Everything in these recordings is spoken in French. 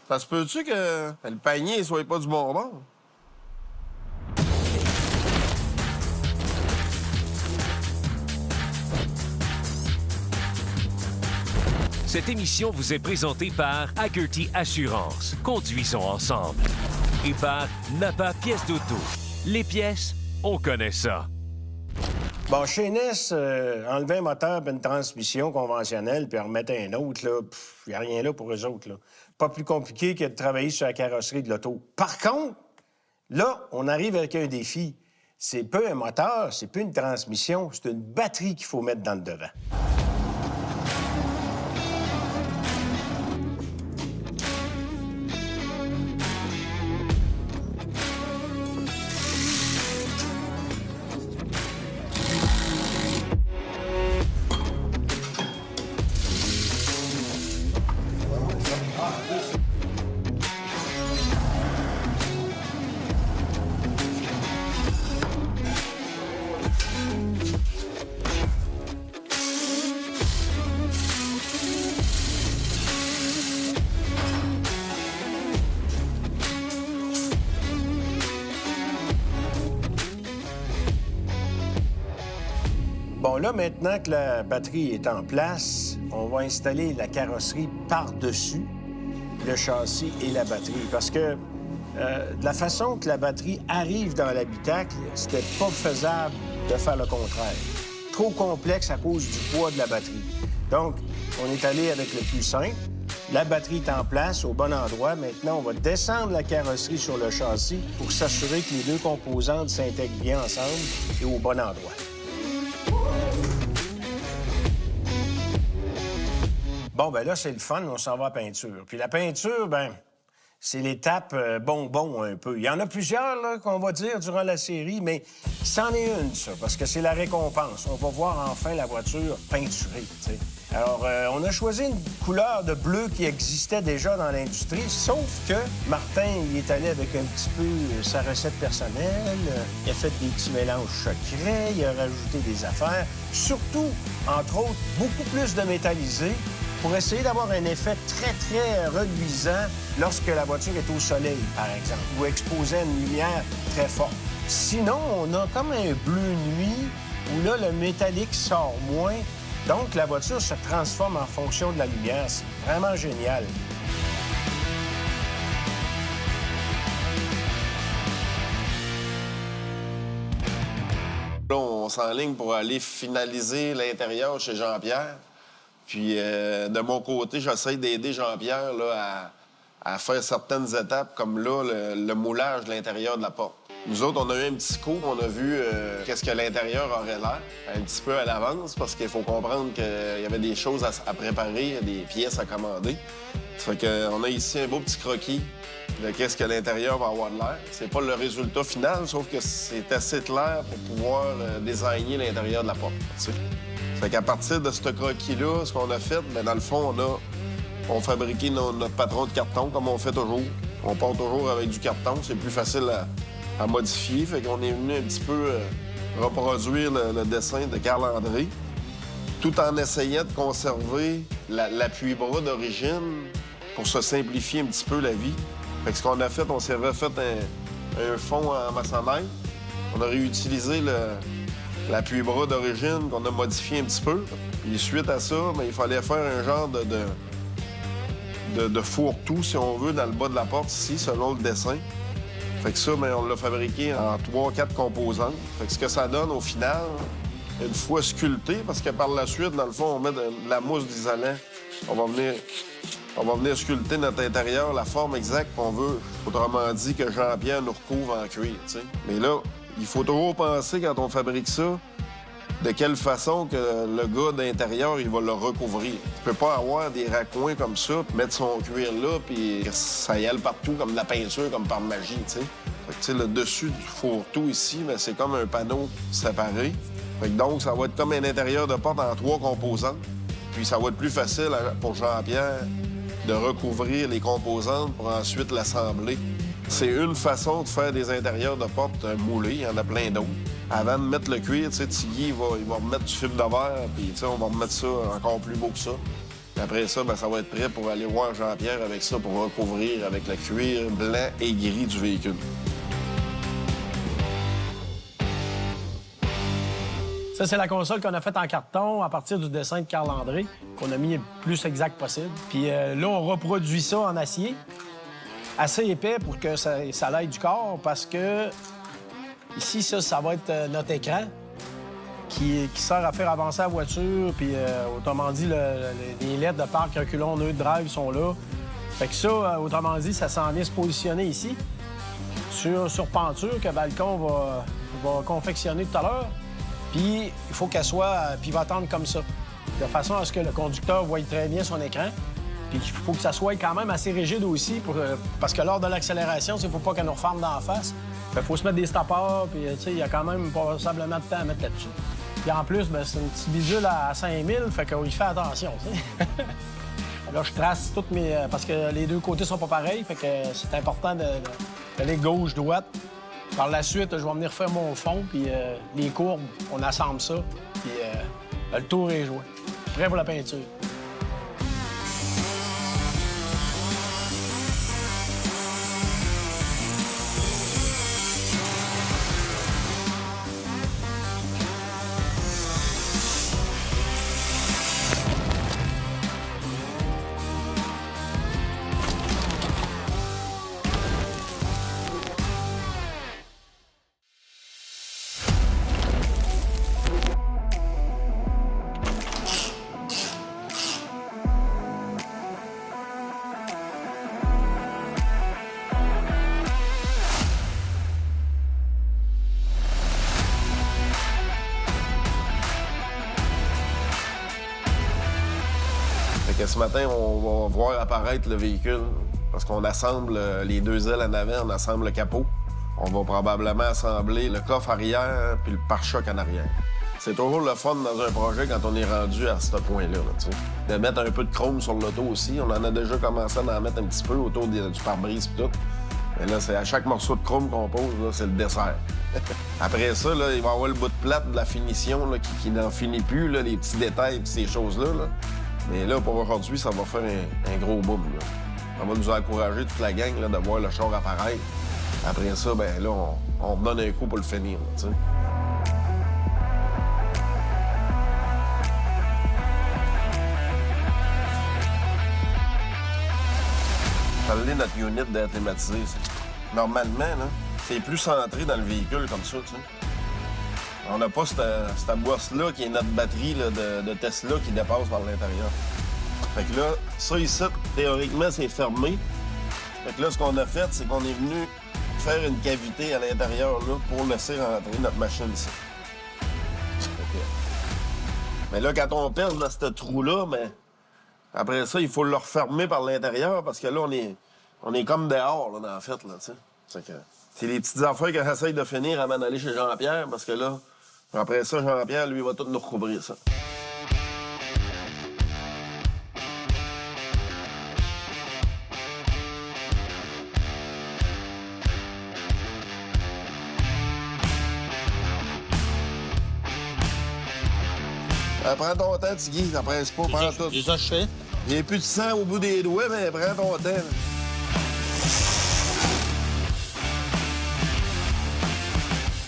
Ça se peut-tu que le panier ne soit pas du bon bord? Cette émission vous est présentée par Hagerty Assurance. Conduisons ensemble. Et par Napa Pièces d'auto. Les pièces, on connaît ça. Bon, chez NS, enlever un moteur puis une transmission conventionnelle puis en remettre un autre, là, il n'y a rien là pour eux autres, là. Pas plus compliqué que de travailler sur la carrosserie de l'auto. Par contre, là, on arrive avec un défi. C'est pas un moteur, c'est pas une transmission, c'est une batterie qu'il faut mettre dans le devant. Bon, là, maintenant que la batterie est en place, on va installer la carrosserie par-dessus le châssis et la batterie. Parce que de la façon que la batterie arrive dans l'habitacle, c'était pas faisable de faire le contraire. Trop complexe à cause du poids de la batterie. Donc, on est allé avec le plus simple. La batterie est en place, au bon endroit. Maintenant, on va descendre la carrosserie sur le châssis pour s'assurer que les deux composantes s'intègrent bien ensemble et au bon endroit. Bon, ben là, c'est le fun, on s'en va à peinture. Puis la peinture, ben, c'est l'étape bonbon un peu. Il y en a plusieurs, là, qu'on va dire durant la série, mais c'en est une, ça, parce que c'est la récompense. On va voir enfin la voiture peinturée, tu sais. Alors, on a choisi une couleur de bleu qui existait déjà dans l'industrie, sauf que Martin, il est allé avec un petit peu sa recette personnelle. Il a fait des petits mélanges secrets, il a rajouté des affaires. Surtout, entre autres, beaucoup plus de métallisé, pour essayer d'avoir un effet très, très reluisant lorsque la voiture est au soleil, par exemple, ou exposée à une lumière très forte. Sinon, on a comme un bleu nuit où là, le métallique sort moins. Donc, la voiture se transforme en fonction de la lumière. C'est vraiment génial. Là, on s'enligne pour aller finaliser l'intérieur chez Jean-Pierre. Puis, de mon côté, j'essaie d'aider Jean-Pierre là, à faire certaines étapes, comme là, le moulage de l'intérieur de la porte. Nous autres, on a eu un petit cours, on a vu qu'est-ce que l'intérieur aurait l'air, un petit peu à l'avance, parce qu'il faut comprendre qu'il y avait des choses à préparer, des pièces à commander. Ça fait qu'on a ici un beau petit croquis de qu'est-ce que l'intérieur va avoir de l'air. C'est pas le résultat final, sauf que c'est assez clair pour pouvoir designer l'intérieur de la porte. T'sais. Fait qu'à partir de ce croquis-là, ce qu'on a fait, bien, dans le fond, on fabriqué notre patron de carton, comme on fait toujours. On part toujours avec du carton, c'est plus facile à modifier. Fait qu'on est venu un petit peu reproduire le dessin de Carl-André, tout en essayant de conserver l'appui-bras d'origine pour se simplifier un petit peu la vie. Fait que ce qu'on a fait, on s'est refait un fond en maçonnerie. On a réutilisé l'appui-bras d'origine qu'on a modifié un petit peu. Puis suite à ça, bien, il fallait faire un genre de fourre-tout, si on veut, dans le bas de la porte ici, selon le dessin. Fait que ça, bien, on l'a fabriqué en 3-4 composantes. Fait que ce que ça donne au final, une fois sculpté, parce que par la suite, dans le fond, on met de la mousse d'isolant. On va venir sculpter notre intérieur, la forme exacte qu'on veut. Autrement dit, que Jean-Pierre nous recouvre en cuir, tu sais. Mais là, il faut toujours penser, quand on fabrique ça, de quelle façon que le gars d'intérieur, il va le recouvrir. Tu peux pas avoir des raccoins comme ça, puis mettre son cuir là, puis que ça y aille partout comme de la peinture, comme par magie, tu sais. Fait que, tu sais, le dessus du fourre-tout ici, bien, c'est comme un panneau séparé. Fait que donc, ça va être comme un intérieur de porte en 3 composantes. Puis ça va être plus facile pour Jean-Pierre de recouvrir les composantes pour ensuite l'assembler. C'est une façon de faire des intérieurs de porte moulés. Il y en a plein d'autres. Avant de mettre le cuir, tu sais, Tiggy, il va remettre du fibre de verre, puis tu sais, on va remettre ça encore plus beau que ça. Puis après ça, ben, ça va être prêt pour aller voir Jean-Pierre avec ça pour recouvrir avec le cuir blanc et gris du véhicule. Ça, c'est la console qu'on a faite en carton à partir du dessin de Carl-André, qu'on a mis le plus exact possible. Puis là, on reproduit ça en acier, assez épais pour que ça aille du corps, parce que ici, ça va être notre écran qui sert à faire avancer la voiture. Puis, autrement dit, les lettres de parc, reculons, nœud de drive sont là. Fait que ça, autrement dit, ça s'en vient se positionner ici, sur penture, que Balcon va confectionner tout à l'heure. Puis, il faut qu'elle soit pivotante comme ça, de façon à ce que le conducteur voie très bien son écran. Puis, il faut que ça soit quand même assez rigide aussi, parce que lors de l'accélération, il ne faut pas qu'elle nous referme d'en face. Il faut se mettre des stoppers, puis il y a quand même passablement de temps à mettre là-dessus. Puis en plus, ben, c'est une petite bidule à 5000, fait qu'il fait attention, t'sais. Là, je trace toutes mes... parce que les deux côtés sont pas pareils, fait que c'est important d'aller gauche-droite. Par la suite, je vais venir faire mon fond, puis les courbes, on assemble ça, puis le tour est joué. Prêt pour la peinture. Ce matin, on va voir apparaître le véhicule parce qu'on assemble les deux ailes en avant, on assemble le capot. On va probablement assembler le coffre arrière puis le pare-choc en arrière. C'est toujours le fun dans un projet quand on est rendu à ce point-là, tu sais. De mettre un peu de chrome sur l'auto aussi. On en a déjà commencé à en mettre un petit peu autour du pare-brise et tout. Mais là, c'est à chaque morceau de chrome qu'on pose, là, c'est le dessert. Après ça, là, il va y avoir le bout de plate de la finition là, qui n'en finit plus, là, les petits détails et ces choses-là. Là. Mais là, pour aujourd'hui, ça va faire un gros boom. Là. Ça va nous encourager, toute la gang, là, de voir le char apparaître. Après ça, ben là, on donne un coup pour le finir, tu sais. Parler notre unit d'air climatisé, normalement, là, c'est plus centré dans le véhicule comme ça, tu sais. On n'a pas cette boisse-là qui est notre batterie là, de Tesla qui dépasse par l'intérieur. Fait que là, ça ici, théoriquement, c'est fermé. Fait que là, ce qu'on a fait, c'est qu'on est venu faire une cavité à l'intérieur là, pour laisser rentrer notre machine ici. Mais là, quand on pèse dans ce trou-là, mais après ça, il faut le refermer par l'intérieur parce que là, on est comme dehors, là, dans la fête, là, tu sais. C'est les petites affaires qu'on essaye de finir avant d'aller chez Jean-Pierre parce que là, après ça, Jean-Pierre, lui, va tout nous recouvrir ça. Prends ton temps, Tigui, ça presse pas, prends tout. C'est ça que je fais. Il n'y a plus de sang au bout des doigts, mais prends ton temps.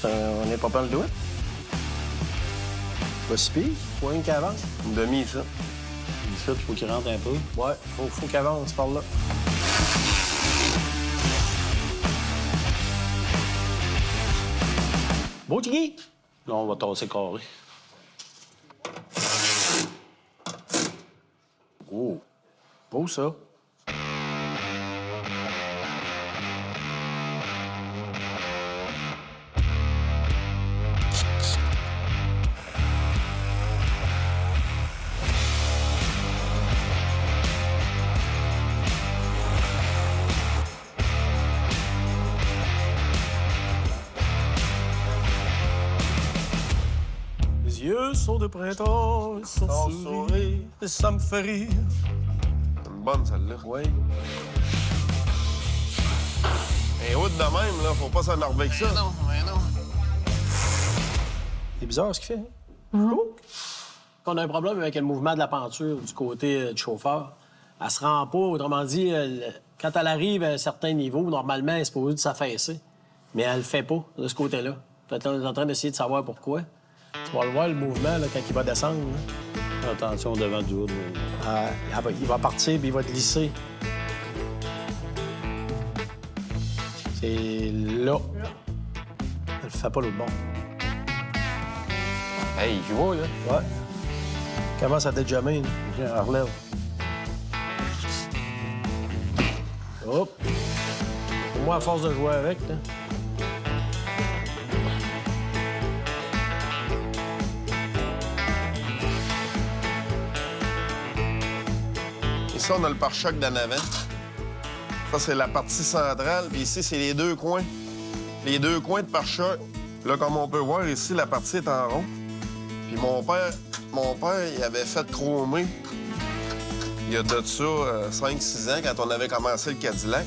On n'est pas plein le doigt. Pas si pire. Faut rien qu'il avance. Une demi, ça. Ça, il faut qu'il rentre un peu. Ouais, faut qu'il avance par là. Beau, Tigui? Là, on va tasser carré. Oh, beau, ça. Les yeux sont de printemps, sans sourire, et ça me fait rire. C'est une bonne, celle-là. Oui. Et route de même, là, faut pas s'énerver avec ça. Non, mais non. C'est bizarre ce qu'il fait. Hein? On a un problème avec le mouvement de la penture du côté du chauffeur. Elle se rend pas, autrement dit, quand elle arrive à un certain niveau, normalement, elle est supposée de s'affaisser. Mais elle le fait pas, de ce côté-là. Peut-être on est en train d'essayer de savoir pourquoi. Tu vas le voir, le mouvement, là, quand il va descendre. Là. Attention devant du haut. Il va partir, puis il va glisser. C'est là. Elle le fait pas l'autre bord. Hey, tu vois, là? Ouais. Commence à déjammer, là. Viens, relève. Hop. Moi, à force de jouer avec, là. Ici, on a le pare-choc d'en avant. Ça, c'est la partie centrale. Puis ici, c'est les deux coins. Les deux coins de pare-choc. Là, comme on peut voir, ici, la partie est en rond. Puis mon père, il avait fait chromer il y a de ça 5-6 ans, quand on avait commencé le Cadillac.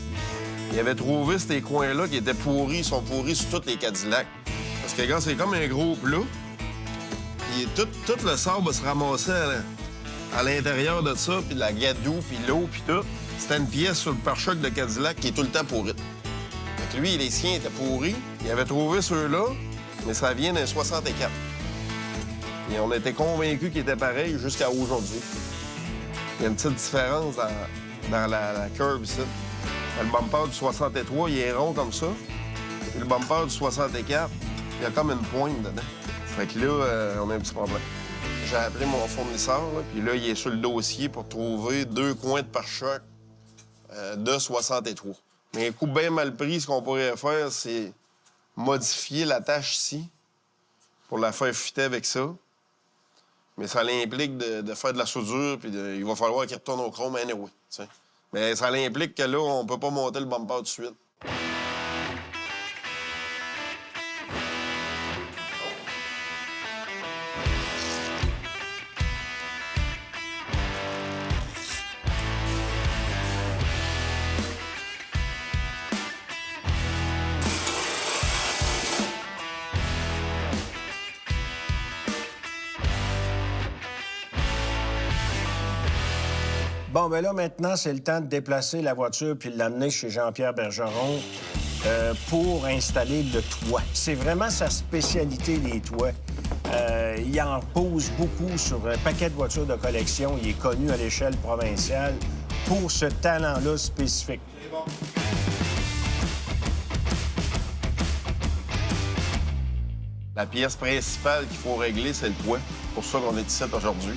Il avait trouvé ces coins-là qui étaient pourris. Ils sont pourris sur tous les Cadillacs. Parce que, regarde, c'est comme un gros plat. Puis tout le sable va se ramasser à l'intérieur de ça, puis de la gadoue, puis l'eau, puis tout. C'était une pièce sur le pare-choc de Cadillac qui est tout le temps pourrie. Fait que lui, les siens étaient pourris. Il avait trouvé ceux-là, mais ça vient d'un 64. Et on était convaincus qu'ils étaient pareils jusqu'à aujourd'hui. Il y a une petite différence dans la curve ici. Le bumper du 63, il est rond comme ça. Et le bumper du 64, il y a comme une pointe dedans. Fait que là, on a un petit problème. J'ai appelé mon fournisseur, là, puis là, il est sur le dossier pour trouver 2 coins de pare-choc de 63. Mais un coup bien mal pris, ce qu'on pourrait faire, c'est modifier la tâche ici pour la faire fitter avec ça. Mais ça l'implique de faire de la soudure, puis il va falloir qu'il retourne au chrome anyway, t'sais. Mais ça l'implique que là, on peut pas monter le bumper tout de suite. Bon, ben là, maintenant, c'est le temps de déplacer la voiture puis de l'amener chez Jean-Pierre Bergeron pour installer le toit. C'est vraiment sa spécialité, les toits. Il en pose beaucoup sur un paquet de voitures de collection. Il est connu à l'échelle provinciale pour ce talent-là spécifique. La pièce principale qu'il faut régler, c'est le toit. C'est pour ça qu'on est ici aujourd'hui.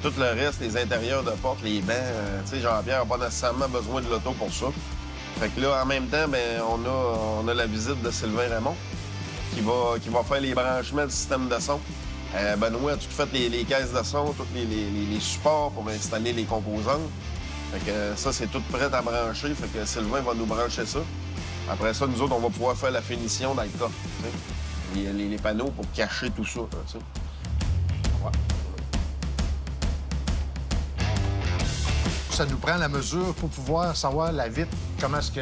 Tout le reste, les intérieurs de porte, les bancs, tu sais, Jean-Pierre n'a pas nécessairement besoin de l'auto pour ça. Fait que là, en même temps, bien, on a la visite de Sylvain Raymond qui va faire les branchements du système de son. Benoît a tout fait les caisses de son, tous les supports pour installer les composantes. Fait que ça, c'est tout prêt à brancher. Fait que Sylvain va nous brancher ça. Après ça, nous autres, on va pouvoir faire la finition dans le cas. Les panneaux pour cacher tout ça. T'sais. Ça nous prend la mesure pour pouvoir savoir la vitre, comment est-ce que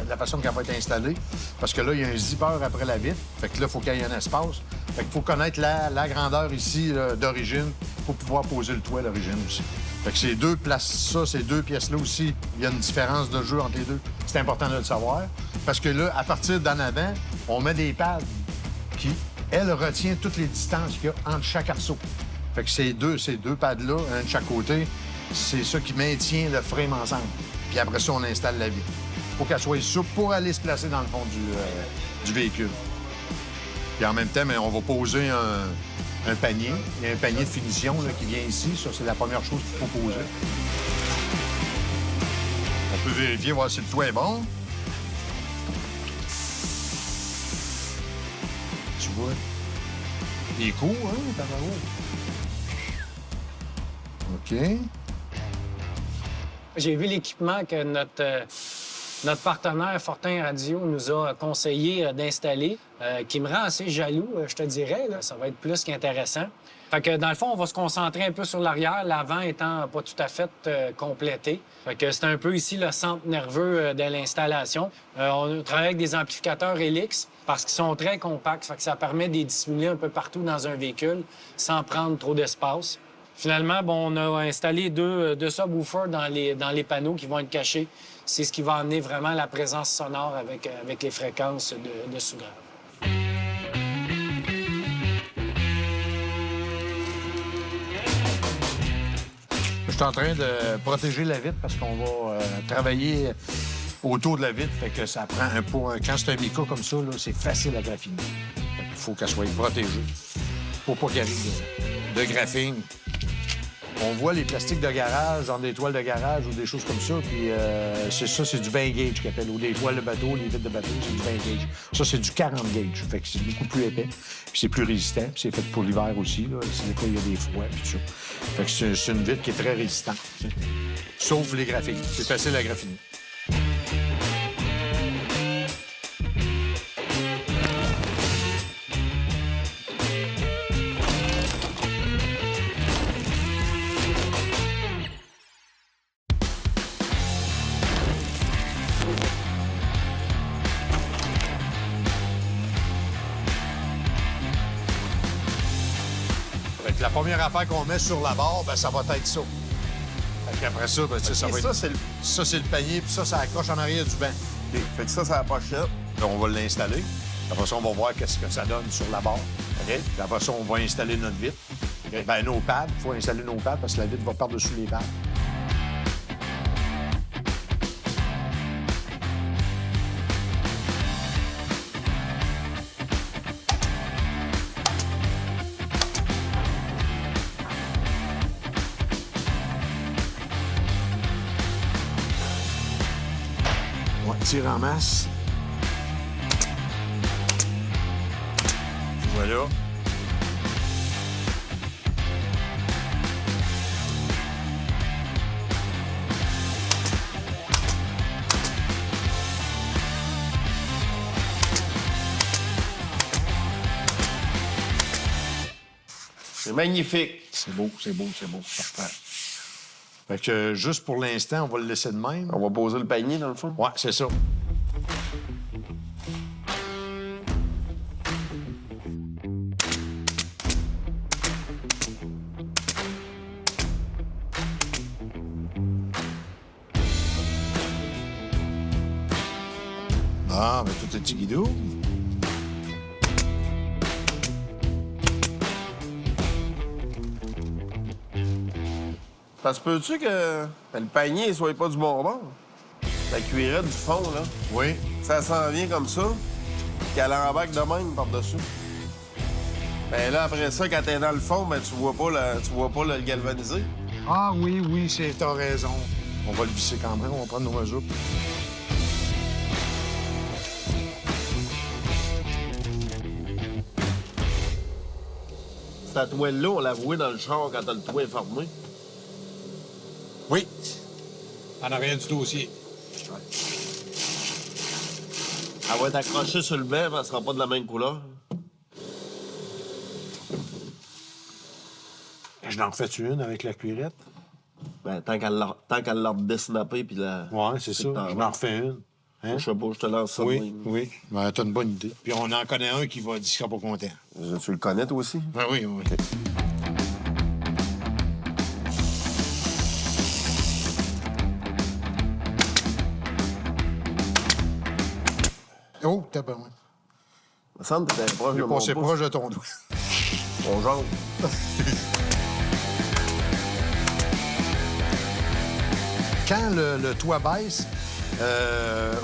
la façon qu'elle va être installée. Parce que là, il y a un zipper après la vitre. Fait que là, il faut qu'il y ait un espace. Fait qu'il faut connaître la grandeur ici d'origine pour pouvoir poser le toit d'origine aussi. Fait que ces deux ces deux pièces-là aussi, il y a une différence de jeu entre les deux. C'est important de le savoir. Parce que là, à partir d'en avant, on met des pads qui, elle, retient toutes les distances qu'il y a entre chaque arceau. Fait que ces deux pads-là, un de chaque côté, c'est ça qui maintient le frame ensemble. Puis après ça, on installe la vitre. Il faut qu'elle soit souple pour aller se placer dans le fond du véhicule. Puis en même temps, bien, on va poser un panier. Il y a un panier de finition là, qui vient ici. Ça, c'est la première chose qu'il faut poser. On peut vérifier, voir si le toit est bon. Tu vois? Il est court, hein, par là. OK. J'ai vu l'équipement que notre partenaire Fortin Radio nous a conseillé d'installer, qui me rend assez jaloux, je te dirais. Là. Ça va être plus qu'intéressant. Fait que dans le fond, on va se concentrer un peu sur l'arrière, l'avant étant pas tout à fait complété. Fait que c'est un peu ici le centre nerveux de l'installation. On travaille avec des amplificateurs Helix parce qu'ils sont très compacts. Fait que ça permet de les dissimuler un peu partout dans un véhicule sans prendre trop d'espace. Finalement, bon, on a installé deux subwoofers dans les panneaux qui vont être cachés. C'est ce qui va amener vraiment la présence sonore avec les fréquences de sous-grave. Je suis en train de protéger la vitre parce qu'on va travailler autour de la vitre. Fait que ça prend un pot. Quand c'est un mica comme ça, là, c'est facile à graffiner. Il faut qu'elle soit protégée pour pas qu'il y ait de graphing. On voit les plastiques de garage dans des toiles de garage ou des choses comme ça, puis c'est du 20 gauge qu'ils appellent, ou des toiles de bateau, les vitres de bateau, c'est du 20 gauge. Ça, c'est du 40 gauge, fait que c'est beaucoup plus épais, puis c'est plus résistant, puis c'est fait pour l'hiver aussi, là, si des fois il y a des froids, puis tout ça. Fait que c'est une vitre qui est très résistante, t'sais. Sauf les graphiques. C'est facile à graphiner. La première affaire qu'on met sur la barre, ben, ça va être ça. Fait qu'après ça, ben, ça va être... Ça, c'est le panier, puis ça accroche en arrière du banc. OK. Fait que ça, c'est la pochette. Là, on va l'installer. Après ça, on va voir qu'est-ce que ça donne sur la barre. OK? Puis après ça, on va installer notre vitre. Okay? Ben, nos pads. Il faut installer nos pads parce que la vitre va par-dessus les pads. Tire en masse. Voilà. C'est magnifique. C'est beau, c'est beau, c'est beau. Parfait. Fait que juste pour l'instant, on va le laisser de même. On va poser le panier, dans le fond. Ouais, c'est ça. Ah, ben tout est petit guidou. Ça se peut-tu que le panier ne soit pas du bon bord? La cuirette du fond, là. Oui. Ça s'en vient comme ça, qu'elle embarque de même par-dessus. Ben là, après ça, quand t'es dans le fond, ben tu vois pas le galvaniser. Ah oui, t'as raison. On va le visser quand même, on va prendre nos mesures. Cette toile-là, on l'a vouée dans le char quand le toit est fermé. Oui. En arrière du dossier. Elle va être accrochée sur le banc, mais elle sera pas de la même couleur. Je n'en refais une avec la cuirette? Ben, tant qu'elle l'a redessinapée, puis la... Ouais, c'est ça. Je m'en refais une. Hein? Je sais pas, je te lance ça. Oui, oui. Ben, t'as une bonne idée. Puis on en connaît un qui va dire qu'il sera pas content. Tu le connais, toi aussi? Ben oui, oui. OK. Oh, t'as pas moi. Il me semble que t'étais proche de mon passé pouce. proche de ton doigt. Mon jambe. Quand le toit baisse,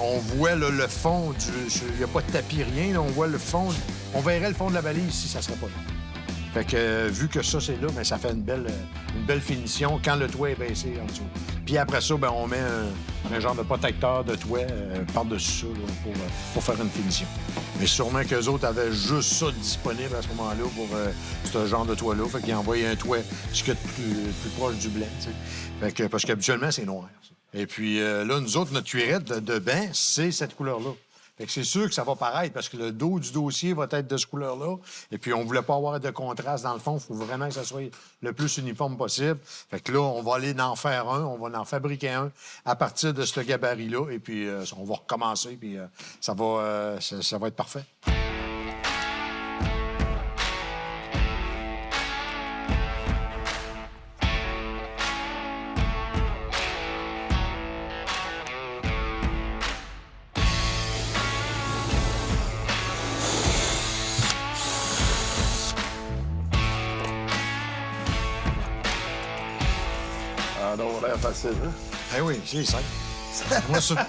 on voit là, le fond du... Il n'y a pas de tapis, rien. Là, on voit le fond... On verrait le fond de la valise si ça serait pas là. Fait que vu que ça, c'est là, bien, ça fait une belle finition quand le toit est baissé en dessous. Puis après ça, bien, on met un genre de protecteur de toit par-dessus ça là, pour faire une finition. Mais sûrement qu'eux autres avaient juste ça disponible à ce moment-là pour ce genre de toit-là. Fait qu'ils envoyaient un toit ce qu'il y a de plus proche du blanc. T'sais. Fait que, parce qu'habituellement, c'est noir. Ça. Et puis là, nous autres, notre cuirette de bain, c'est cette couleur-là. Fait que c'est sûr que ça va paraître parce que le dos du dossier va être de cette couleur-là. Et puis, on voulait pas avoir de contraste dans le fond. Il faut vraiment que ça soit le plus uniforme possible. Fait que là, on va aller en faire un. On va en fabriquer un à partir de ce gabarit-là. Et puis, on va recommencer. Puis, ça va être parfait. Ah non, l'air facile, hein? Eh oui, c'est simple. Moi, ça.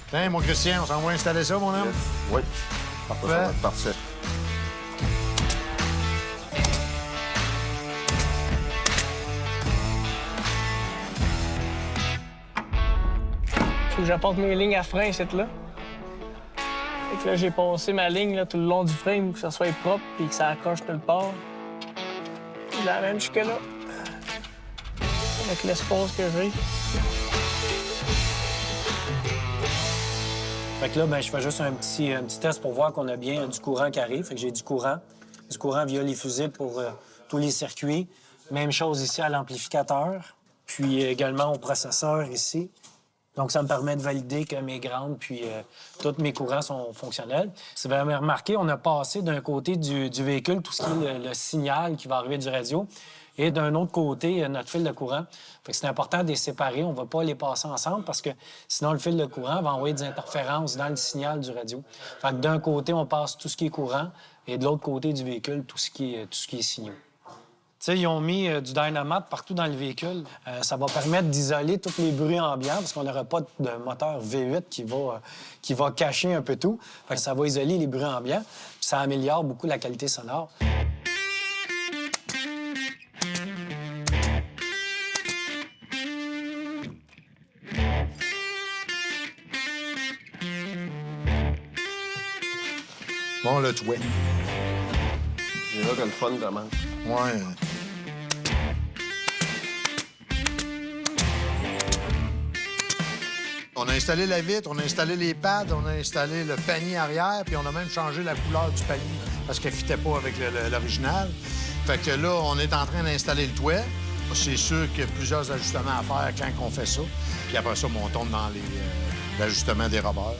Tiens, mon Christian, on s'en va installer ça, mon homme? Oui. Parfait. Ça va être parfait. Faut que j'apporte mes lignes à frein, cette là. Fait que là, j'ai passé ma ligne là, tout le long du frame pour que ça soit propre et que ça accroche nulle part. Je l'amène jusque-là. Avec l'espace que j'ai. Fait que là, ben, je fais juste un petit test pour voir qu'on a bien du courant qui arrive. Fait que j'ai du courant via les fusibles pour tous les circuits. Même chose ici à l'amplificateur, puis également au processeur ici. Donc, ça me permet de valider que mes grandes puis tous mes courants sont fonctionnels. Si vous avez remarqué, on a passé d'un côté du véhicule tout ce qui est le signal qui va arriver du radio et d'un autre côté, notre fil de courant. Fait que c'est important de les séparer. On ne va pas les passer ensemble parce que sinon, le fil de courant va envoyer des interférences dans le signal du radio. Fait que d'un côté, on passe tout ce qui est courant et de l'autre côté du véhicule, tout ce qui est signaux. Tu sais, ils ont mis du dynamate partout dans le véhicule. Ça va permettre d'isoler tous les bruits ambiants parce qu'on n'aura pas de moteur V8 qui va cacher un peu tout. Fait que ça va isoler les bruits ambiants, puis ça améliore beaucoup la qualité sonore. Bon, le touet. C'est là que le fun commence. Ouais. On a installé la vitre, on a installé les pads, on a installé le panier arrière, puis on a même changé la couleur du panier parce qu'elle ne fitait pas avec l'original. Fait que là, on est en train d'installer le toit. C'est sûr qu'il y a plusieurs ajustements à faire quand on fait ça. Puis après ça, on tombe dans l'ajustement des robbers,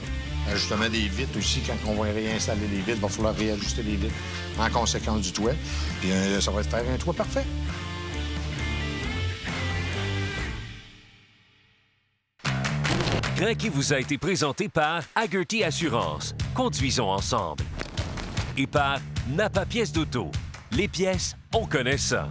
l'ajustement des vitres aussi. Quand on va réinstaller les vitres, il va falloir réajuster les vitres en conséquence du toit. Puis ça va faire un toit parfait. Crinqué vous a été présenté par Hagerty Assurance. Conduisons ensemble. Et par Napa Pièces d'auto. Les pièces, on connaît ça.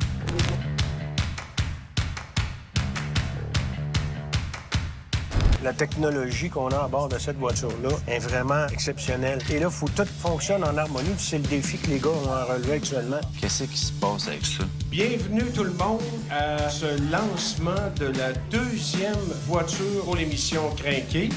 La technologie qu'on a à bord de cette voiture-là est vraiment exceptionnelle. Et là, il faut que tout fonctionne en harmonie. Puis c'est le défi que les gars ont à relever actuellement. Qu'est-ce qui se passe avec ça? Bienvenue tout le monde à ce lancement de la deuxième voiture pour l'émission Crinqué.